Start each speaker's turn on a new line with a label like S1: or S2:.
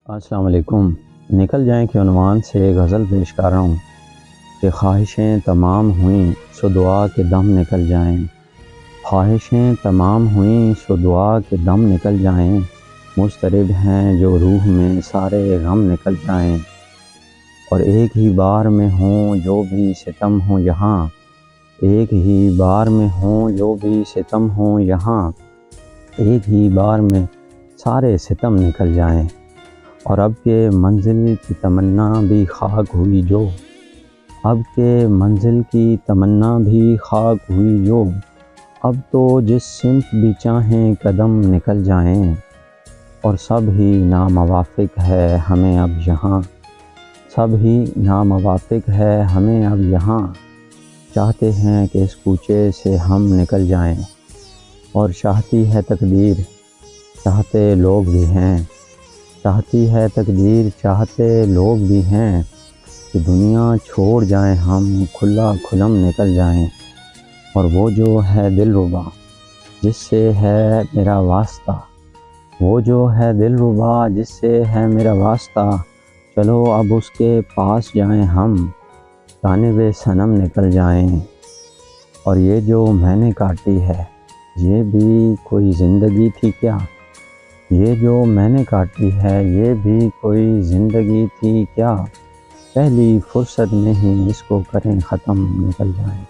S1: السلام علیکم۔ نکل جائیں کے عنوان سے غزل پیش کر رہا ہوں کہ خواہشیں تمام ہوئیں سو دعا کے دم نکل جائیں۔ خواہشیں تمام ہوئیں سو دعا کے دم نکل جائیں، مضطرب ہیں جو روح میں سارے غم نکل جائیں۔ اور ایک ہی بار میں ہوں جو بھی ستم ہوں یہاں، ایک ہی بار میں ہوں جو بھی ستم ہوں یہاں، ایک ہی بار میں سارے ستم نکل جائیں۔ اور اب کے منزل کی تمنا بھی خاک ہوئی جو، اب کے منزل کی تمنا بھی خاک ہوئی جو، اب تو جس سمت بھی چاہیں قدم نکل جائیں۔ اور سب ہی ناموافق ہے ہمیں اب یہاں، سب ہی ناموافق ہے ہمیں اب یہاں، چاہتے ہیں کہ اس کوچے سے ہم نکل جائیں۔ اور چاہتی ہے تقدیر چاہتے لوگ بھی ہیں، چاہتی ہے تقدیر چاہتے لوگ بھی ہیں، کہ دنیا چھوڑ جائیں ہم کھلا کھلم نکل جائیں۔ اور وہ جو ہے دلربا جس سے ہے میرا واسطہ، وہ جو ہے دلربا جس سے ہے میرا واسطہ، چلو اب اس کے پاس جائیں ہم جانب صنم نکل جائیں۔ اور یہ جو میں نے کاٹی ہے یہ بھی کوئی زندگی تھی کیا، یہ جو میں نے کاٹی ہے یہ بھی کوئی زندگی تھی کیا، پہلی فرصت میں ہی اس کو کریں ختم نکل جائیں۔